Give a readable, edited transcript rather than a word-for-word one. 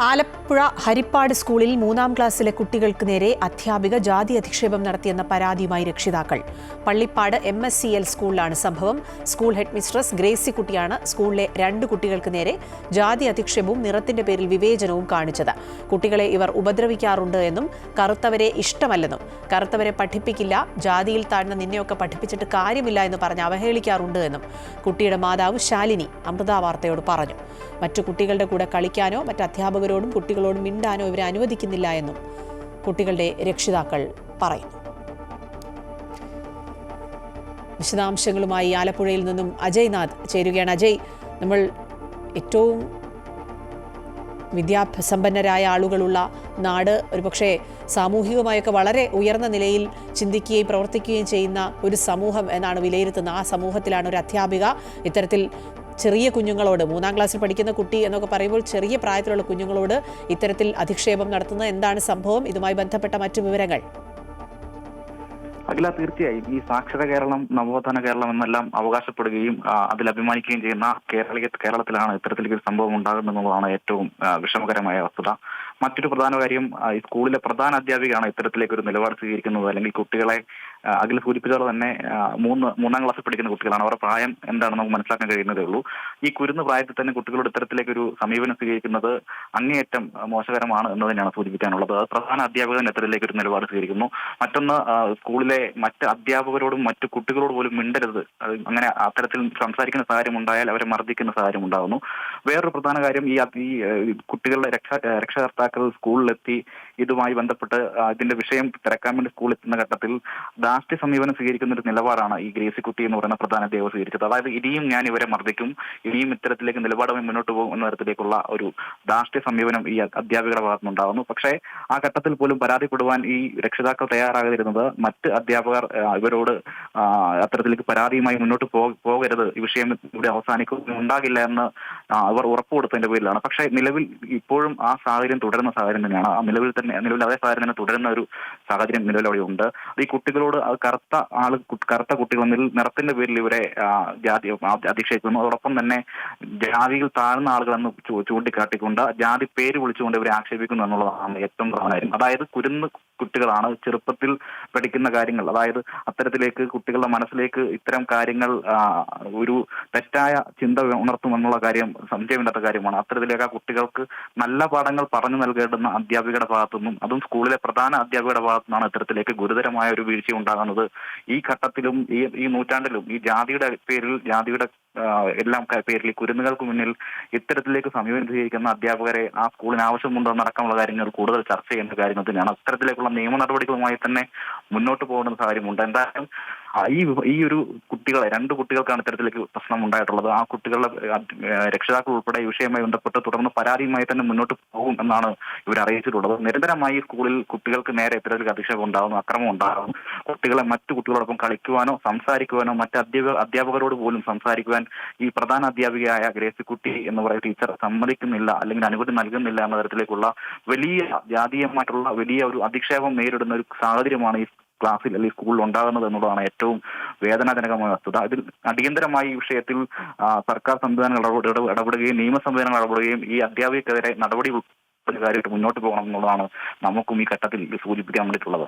ആലപ്പുഴ ഹരിപ്പാട് സ്കൂളിൽ 3ാം ക്ലാസ്സിലെ കുട്ടികൾക്ക് നേരെ അധ്യാപിക ജാതി അധിക്ഷേപം നടത്തിയെന്ന പരാതിയുമായി രക്ഷിതാക്കൾ. പള്ളിപ്പാട് MSCL സ്കൂളിലാണ് സംഭവം. സ്കൂൾ ഹെഡ് മിസ്ട്രസ് ഗ്രേസിക്കുട്ടിയാണ് സ്കൂളിലെ 2 കുട്ടികൾക്ക് നേരെ ജാതി അധിക്ഷേപവും നിറത്തിന്റെ പേരിൽ വിവേചനവും കാണിച്ചത്. കുട്ടികളെ ഇവർ ഉപദ്രവിക്കാറുണ്ട് എന്നും കറുത്തവരെ ഇഷ്ടമല്ലെന്നും കറുത്തവരെ പഠിപ്പിക്കില്ല, ജാതിയിൽ താഴ്ന്ന നിന്നെയൊക്കെ പഠിപ്പിച്ചിട്ട് കാര്യമില്ല എന്ന് പറഞ്ഞ് അവഹേളിക്കാറുണ്ട് എന്നും കുട്ടിയുടെ മാതാവ് ശാലിനി അമൃത വാർത്തയോട് പറഞ്ഞു. മറ്റു കുട്ടികളുടെ കൂടെ കളിക്കാനോ മറ്റ് അധ്യാപകരോടും കുട്ടികളോടും മിണ്ടാനോ ഇവരെ അനുവദിക്കുന്നില്ല എന്നും കുട്ടികളുടെ രക്ഷിതാക്കൾ പറയുന്നു. വിശദാംശങ്ങളുമായി ആലപ്പുഴയിൽ നിന്നും അജയ് നാഥ് ചേരുകയാണ്. അജയ്, നമ്മൾ ഏറ്റവും വിദ്യാസമ്പന്നരായ ആളുകളുള്ള നാട്, ഒരുപക്ഷെ സാമൂഹികമായൊക്കെ വളരെ ഉയർന്ന നിലയിൽ ചിന്തിക്കുകയും പ്രവർത്തിക്കുകയും ചെയ്യുന്ന ഒരു സമൂഹം എന്നാണ് വിലയിരുത്തുന്നത്. ആ സമൂഹത്തിലാണ് ഒരു അധ്യാപിക ഇത്തരത്തിൽ ചെറിയ കുഞ്ഞുങ്ങളോട്, 3ാം ക്ലാസ്സിൽ പഠിക്കുന്ന കുട്ടി എന്നൊക്കെ പറയുമ്പോൾ ചെറിയ പ്രായത്തിലുള്ള കുഞ്ഞുങ്ങളോട് ഇത്തരത്തിൽ അധിക്ഷേപം നടത്തുന്നത്. എന്താണ് സംഭവം? ഇതുമായി ബന്ധപ്പെട്ട മറ്റു വിവരങ്ങൾ? അഖില, തീർച്ചയായും ഈ സാക്ഷര കേരളം, നവോത്ഥാന കേരളം എന്നെല്ലാം അവകാശപ്പെടുകയും അതിൽ അഭിമാനിക്കുകയും ചെയ്യുന്ന കേരളത്തിലാണ് ഇത്തരത്തിലൊരു സംഭവം ഉണ്ടാകുന്നതെന്നുള്ളതാണ് ഏറ്റവും വിഷമകരമായ വസ്തുത. മറ്റൊരു പ്രധാന കാര്യം, ഈ സ്കൂളിലെ പ്രധാന അധ്യാപികയാണ് ഇത്തരത്തിലേക്കൊരു നിലപാട് സ്വീകരിക്കുന്നത്. അല്ലെങ്കിൽ കുട്ടികളെ അഖിൽ സൂചിപ്പിച്ചത് തന്നെ 3ാം ക്ലാസ്സിൽ പഠിക്കുന്ന കുട്ടികളാണ്. അവരുടെ പ്രായം എന്താണെന്ന് നമുക്ക് മനസ്സിലാക്കാൻ കഴിയുന്നതേ ഉള്ളൂ. ഈ കുരുന്ന് പ്രായത്തിൽ തന്നെ കുട്ടികളോട് ഇത്തരത്തിലേക്കൊരു സമീപനം സ്വീകരിക്കുന്നത് അങ്ങേയറ്റം മോശകരമാണ് എന്ന് തന്നെയാണ് സൂചിപ്പിക്കാനുള്ളത്. പ്രധാന അധ്യാപകൻ ഇത്തരത്തിലേക്കൊരു നിലപാട് സ്വീകരിക്കുന്നു. മറ്റൊന്ന്, സ്കൂളിലെ മറ്റ് അധ്യാപകരോടും മറ്റു കുട്ടികളോട് പോലും മിണ്ടരുത്, അങ്ങനെ അത്തരത്തിൽ സംസാരിക്കുന്ന സാഹചര്യം ഉണ്ടായാൽ അവരെ മർദ്ദിക്കുന്ന സാഹചര്യം ഉണ്ടാകുന്നു. വേറൊരു പ്രധാന കാര്യം, ഈ കുട്ടികളുടെ രക്ഷകർത്താക്കൾ സ്കൂളിലെത്തി ഇതുമായി ബന്ധപ്പെട്ട് ഇതിന്റെ വിഷയം തിരക്കാൻ വേണ്ടി സ്കൂളിൽ എത്തുന്ന ഘട്ടത്തിൽ ധാർഷ്ട്യ സമീപനം സ്വീകരിക്കുന്ന ഒരു നിലപാടാണ് ഈ ഗ്രേസിക്കുട്ടി എന്ന് പറയുന്ന പ്രധാന അധ്യാപകർ സ്വീകരിച്ചത്. അതായത് ഇനിയും ഞാൻ ഇവരെ മർദ്ദിക്കും, ഇനിയും ഇത്തരത്തിലേക്ക് നിലപാടുമായി മുന്നോട്ട് പോകും എന്ന തരത്തിലേക്കുള്ള ഒരു ധാർഷ്ട്യ സമീപനം ഈ അധ്യാപികരുടെ ഭാഗത്തുനിന്നുണ്ടാകുന്നു. പക്ഷേ ആ ഘട്ടത്തിൽ പോലും പരാതിപ്പെടുവാൻ ഈ രക്ഷിതാക്കൾ തയ്യാറാകാതിരുന്നത് മറ്റ് അധ്യാപകർ ഇവരോട് അത്തരത്തിലേക്ക് പരാതിയുമായി മുന്നോട്ട് പോകരുത്, ഈ വിഷയം ഇവിടെ അവസാനിക്കുന്നുണ്ടാകില്ല എന്ന് അവർ ഉറപ്പുകൊടുത്തതിന്റെ പേരിലാണ്. പക്ഷേ നിലവിൽ ഇപ്പോഴും ആ സാഹചര്യം തുടരുന്ന സാഹചര്യം തന്നെയാണ്. നിലവിൽ അതേ സാഹചര്യം തന്നെ തുടരുന്ന ഒരു സാഹചര്യം നിലവിൽ അവിടെ ഉണ്ട്. ഈ കുട്ടികളോട് കറുത്ത കുട്ടികൾ നിറത്തിന്റെ പേരിൽ ഇവരെ ജാതി അധിക്ഷേപിക്കുന്നു. അതോടൊപ്പം തന്നെ ജാതിയിൽ താഴ്ന്ന ആളുകളെന്ന് ചൂണ്ടിക്കാട്ടിക്കൊണ്ട് ജാതി പേര് വിളിച്ചുകൊണ്ട് ഇവരെ ആക്ഷേപിക്കുന്നു എന്നുള്ളതാണ് ഏറ്റവും പ്രധാന കാര്യം. അതായത് കുരുന്ന് കുട്ടികളാണ്, ചെറുപ്പത്തിൽ പഠിക്കുന്ന കാര്യങ്ങൾ, അതായത് അത്തരത്തിലേക്ക് കുട്ടികളുടെ മനസ്സിലേക്ക് ഇത്തരം കാര്യങ്ങൾ ഒരു തെറ്റായ ചിന്ത ഉണർത്തുമെന്നുള്ള കാര്യം സംശയമില്ലാത്ത കാര്യമാണ്. അത്തരത്തിലേക്ക് ആ കുട്ടികൾക്ക് നല്ല പാഠങ്ങൾ പറഞ്ഞു നൽകേണ്ടുന്ന അധ്യാപികയുടെ ഭാഗത്തുനിന്നും, അതും സ്കൂളിലെ പ്രധാന അധ്യാപികയുടെ ഭാഗത്തുനിന്നാണ് ഇത്തരത്തിലേക്ക് ഗുരുതരമായ ഒരു വീഴ്ച ഉണ്ടാകുന്നത്. ഈ ഘട്ടത്തിലും ഈ നൂറ്റാണ്ടിലും ഈ ജാതിയുടെ പേരിൽ, ജാതിയുടെ എല്ലാം പേരിൽ കുരുന്നുകൾക്ക് മുന്നിൽ ഇത്തരത്തിലേക്ക് സമീപനം സ്വീകരിക്കുന്ന അധ്യാപകരെ ആ സ്കൂളിന് ആവശ്യമുണ്ടോ എന്നടക്കമുള്ള കാര്യങ്ങൾ കൂടുതൽ ചർച്ച ചെയ്യുന്ന കാര്യങ്ങൾ തന്നെയാണ്. അത്തരത്തിലേക്കുള്ള നിയമ നടപടികളുമായി തന്നെ മുന്നോട്ട് പോകുന്ന സാഹചര്യമുണ്ട്. എന്തായാലും ഈ ഒരു 2 കുട്ടികൾക്കാണ് ഇത്തരത്തിലേക്ക് പ്രശ്നം ഉണ്ടായിട്ടുള്ളത്. ആ കുട്ടികളുടെ രക്ഷിതാക്കൾ ഉൾപ്പെടെ ഈ വിഷയവുമായി ബന്ധപ്പെട്ട് തുടർന്ന് പരാതിയുമായി തന്നെ മുന്നോട്ട് പോകും എന്നാണ് ഇവർ അറിയിച്ചിട്ടുള്ളത്. നിരന്തരമായി സ്കൂളിൽ കുട്ടികൾക്ക് നേരെ ഇത്തരത്തിൽ അധിക്ഷേപം ഉണ്ടാകുന്നു, അക്രമം ഉണ്ടാകും. കുട്ടികളെ മറ്റു കുട്ടികളോടൊപ്പം കളിക്കുവാനോ സംസാരിക്കുവാനോ മറ്റ് അധ്യാപകരോട് പോലും സംസാരിക്കുവാൻ ഈ പ്രധാന അധ്യാപികയായ ഗ്രേസിക്കുട്ടി എന്ന് പറയുന്ന ടീച്ചർ സമ്മതിക്കുന്നില്ല, അല്ലെങ്കിൽ അനുമതി നൽകുന്നില്ല എന്ന തരത്തിലേക്കുള്ള വലിയ ജാതീയമായിട്ടുള്ള വലിയ ഒരു അധിക്ഷേപം നേരിടുന്ന ഒരു സാഹചര്യമാണ് ഈ ക്ലാസ്സിൽ അല്ലെങ്കിൽ സ്കൂളിൽ ഉണ്ടാകുന്നത് എന്നുള്ളതാണ് ഏറ്റവും വേദനാജനകമായ വസ്തുത. ഇതിൽ അടിയന്തരമായി ഈ വിഷയത്തിൽ സർക്കാർ സംവിധാനങ്ങൾ ഇടപെടുകയും നിയമ സംവിധാനങ്ങൾ ഇടപെടുകയും ഈ അധ്യാപികക്കെതിരെ നടപടി കാര്യമായിട്ട് മുന്നോട്ട് പോകണം എന്നുള്ളതാണ് നമുക്കും ഈ ഘട്ടത്തിൽ സൂചിപ്പിക്കാൻ വേണ്ടിയിട്ടുള്ളത്.